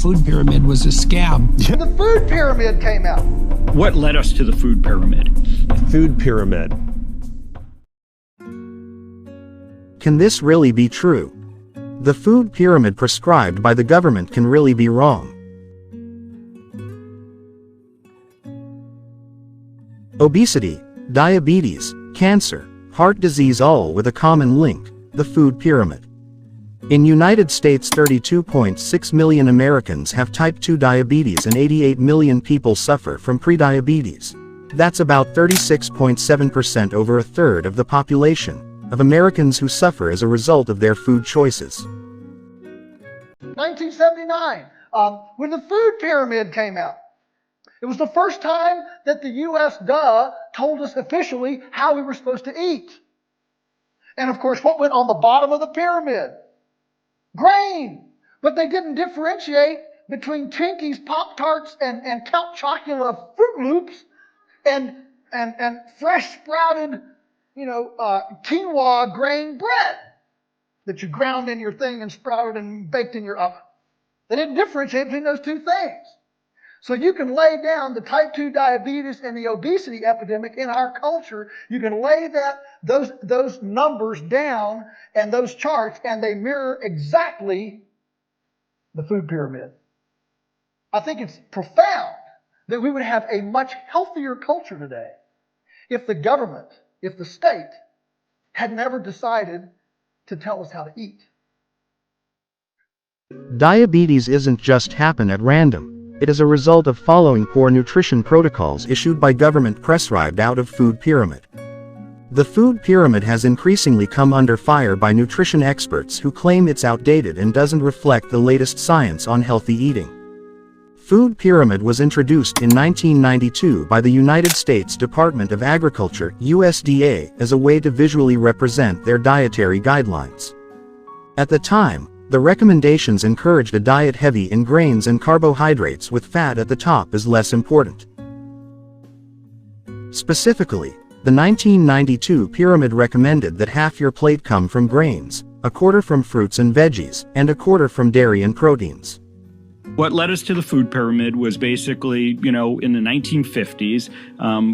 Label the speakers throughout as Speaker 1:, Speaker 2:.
Speaker 1: food pyramid was a scam.
Speaker 2: The food pyramid came out.
Speaker 3: What led us to the food pyramid?
Speaker 4: Food pyramid.
Speaker 5: Can this really be true? The food pyramid prescribed by the government can really be wrong. Obesity, diabetes, cancer, heart disease, all with a common link, the food pyramid. In United States, 32.6 million Americans have type 2 diabetes and 88 million people suffer from prediabetes. That's about 36.7%, over a third of the population of Americans who suffer as a result of their food choices.
Speaker 2: 1979, when the food pyramid came out. It was the first time that the U.S. told us officially how we were supposed to eat. And of course, what went on the bottom of the pyramid? Grain. But they didn't differentiate between Twinkies, Pop-Tarts, and Count Chocula Fruit Loops and fresh sprouted, quinoa grain bread that you ground in your thing and sprouted and baked in your oven. They didn't differentiate between those two things. So you can lay down the type 2 diabetes and the obesity epidemic in our culture. You can lay those numbers down and those charts, and they mirror exactly the food pyramid. I think it's profound that we would have a much healthier culture today if the government, if the state, had never decided to tell us how to eat.
Speaker 5: Diabetes isn't just happen at random. It is a result of following poor nutrition protocols issued by government prescribed out of food pyramid. The food pyramid has increasingly come under fire by nutrition experts who claim it's outdated and doesn't reflect the latest science on healthy eating. Food pyramid was introduced in 1992 by the United States Department of Agriculture, USDA, as a way to visually represent their dietary guidelines. At the time, the recommendations encouraged a diet heavy in grains and carbohydrates, with fat at the top as less important. Specifically, the 1992 pyramid recommended that half your plate come from grains, a quarter from fruits and veggies, and a quarter from dairy and proteins.
Speaker 3: What led us to the food pyramid was basically, in the 1950s,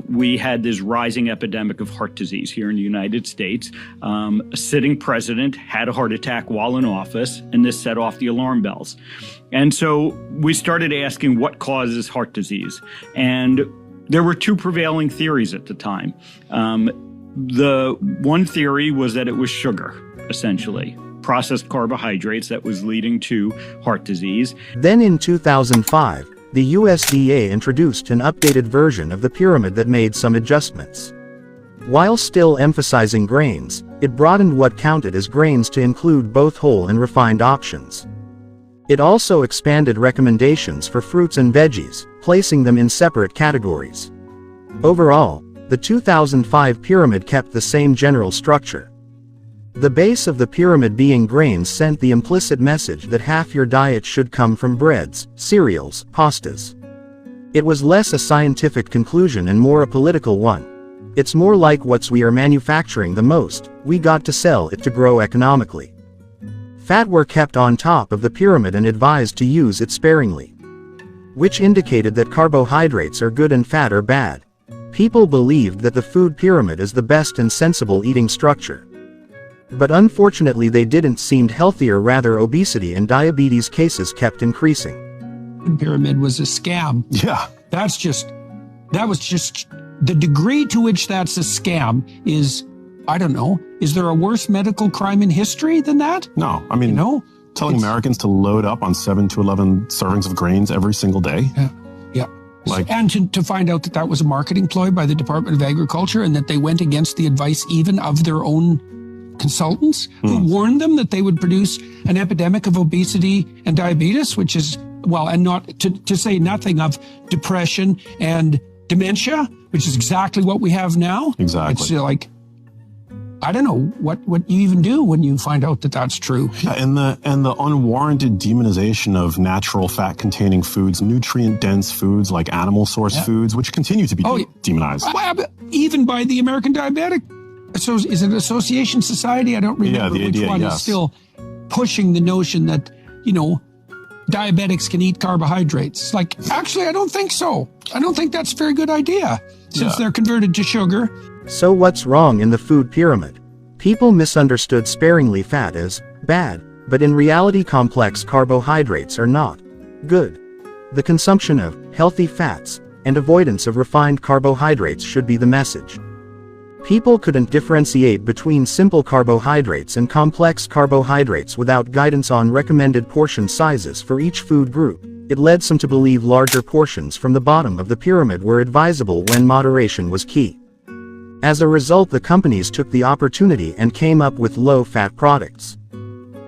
Speaker 3: we had this rising epidemic of heart disease here in the United States. A sitting president had a heart attack while in office, and this set off the alarm bells. And so we started asking what causes heart disease. And there were two prevailing theories at the time. The one theory was that it was sugar, essentially. Processed carbohydrates that was leading to heart disease.
Speaker 5: Then in 2005, the USDA introduced an updated version of the pyramid that made some adjustments. While still emphasizing grains, it broadened what counted as grains to include both whole and refined options. It also expanded recommendations for fruits and veggies, placing them in separate categories. Overall, the 2005 pyramid kept the same general structure. The base of the pyramid being grains sent the implicit message that half your diet should come from breads, cereals, pastas. It was less a scientific conclusion and more a political one. It's more like what's we are manufacturing the most, we got to sell it to grow economically. Fat were kept on top of the pyramid and advised to use it sparingly, which indicated that carbohydrates are good and fat are bad. People believed that the food pyramid is the best and sensible eating structure. But unfortunately they didn't. Seemed healthier, rather obesity and diabetes cases kept increasing.
Speaker 1: The pyramid was a scam.
Speaker 4: Yeah.
Speaker 1: That was just, the degree to which that's a scam is, I don't know, is there a worse medical crime in history than that?
Speaker 4: No, I mean, telling Americans to load up on 7 to 11 servings of grains every single day.
Speaker 1: Yeah. And to find out that was a marketing ploy by the Department of Agriculture, and that they went against the advice even of their own consultants who warned them that they would produce an epidemic of obesity and diabetes, which is, well, and not to say nothing of depression and dementia, which is exactly what we have now.
Speaker 4: Exactly.
Speaker 1: It's like, I don't know what you even do when you find out that that's true.
Speaker 4: Yeah, and the unwarranted demonization of natural fat-containing foods, nutrient-dense foods like animal-source foods, which continue to be demonized.
Speaker 1: Even by the American Diabetic. So is it Association Society? I don't remember which one is still pushing the notion that, diabetics can eat carbohydrates. Like, actually, I don't think so. I don't think that's a very good idea, since they're converted to sugar.
Speaker 5: So what's wrong in the food pyramid? People misunderstood sparingly fat as bad, but in reality complex carbohydrates are not good. The consumption of healthy fats and avoidance of refined carbohydrates should be the message. People couldn't differentiate between simple carbohydrates and complex carbohydrates without guidance on recommended portion sizes for each food group. It led some to believe larger portions from the bottom of the pyramid were advisable when moderation was key. As a result, the companies took the opportunity and came up with low-fat products.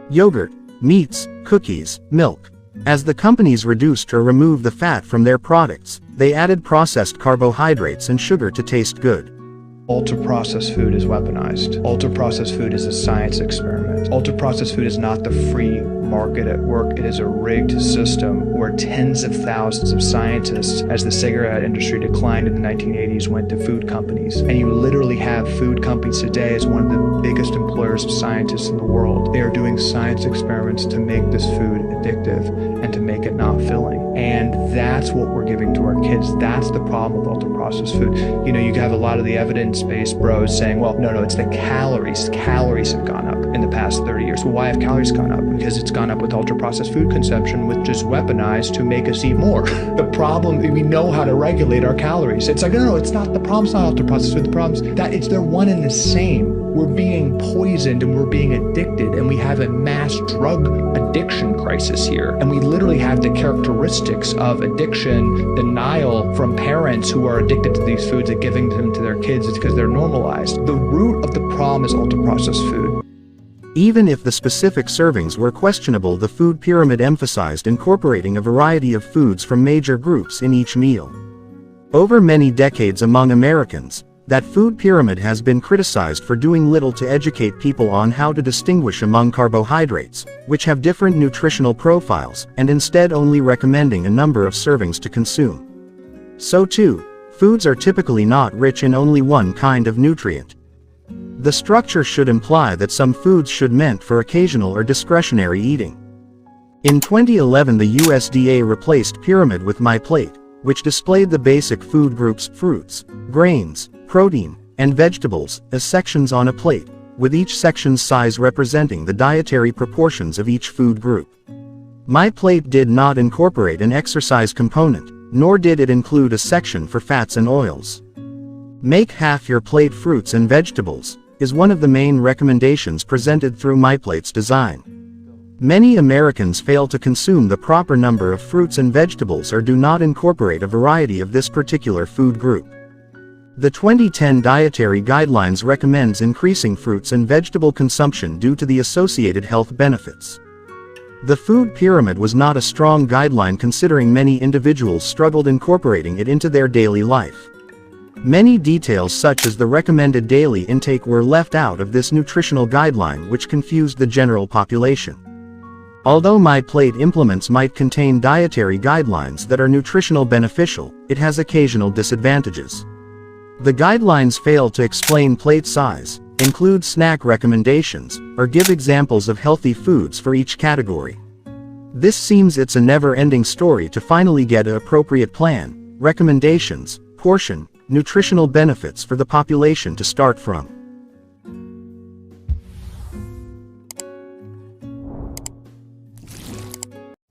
Speaker 5: Yogurt, meats, cookies, milk. As the companies reduced or removed the fat from their products, they added processed carbohydrates and sugar to taste good.
Speaker 6: Ultra-processed food is weaponized. Ultra-processed food is a science experiment. Ultra-processed food is not the free market at work. It is a rigged system where tens of thousands of scientists, as the cigarette industry declined in the 1980s, went to food companies. And you literally have food companies today as one of the biggest employers of scientists in the world. They are doing science experiments to make this food addictive and to make it not filling. And that's what we're giving to our kids. That's the problem with ultra-processed food. You know, you have a lot of the evidence-based bros saying, well, no, it's the calories. Calories have gone up in the past 30 years. Well, why have calories gone up? Because it's gone up with ultra-processed food consumption, which is weaponized to make us eat more. The problem, we know how to regulate our calories. It's like, no, it's not. The problem's not ultra-processed food. The problem's that they're one and the same. We're being poisoned and we're being addicted, and we have a mass drug addiction crisis here. And we literally have the characteristics of addiction denial from parents who are addicted to these foods and giving them to their kids. It's because they're normalized. The root of the problem is ultra-processed food.
Speaker 5: Even if the specific servings were questionable, the food pyramid emphasized incorporating a variety of foods from major groups in each meal. Over many decades among Americans, that food pyramid has been criticized for doing little to educate people on how to distinguish among carbohydrates, which have different nutritional profiles, and instead only recommending a number of servings to consume. So too, foods are typically not rich in only one kind of nutrient. The structure should imply that some foods should meant for occasional or discretionary eating. In 2011, the USDA replaced Pyramid with My Plate, which displayed the basic food groups fruits, grains, protein, and vegetables as sections on a plate, with each section's size representing the dietary proportions of each food group. My Plate did not incorporate an exercise component, nor did it include a section for fats and oils. Make half your plate fruits and vegetables is one of the main recommendations presented through My Plate's design. Many Americans fail to consume the proper number of fruits and vegetables or do not incorporate a variety of this particular food group. The 2010 Dietary Guidelines recommends increasing fruits and vegetable consumption due to the associated health benefits. The food pyramid was not a strong guideline considering many individuals struggled incorporating it into their daily life. Many details such as the recommended daily intake were left out of this nutritional guideline, which confused the general population. Although My Plate implements might contain dietary guidelines that are nutritional beneficial, it has occasional disadvantages. The guidelines fail to explain plate size, include snack recommendations, or give examples of healthy foods for each category. This seems it's a never-ending story to finally get an appropriate plan, recommendations, portion, nutritional benefits for the population to start from.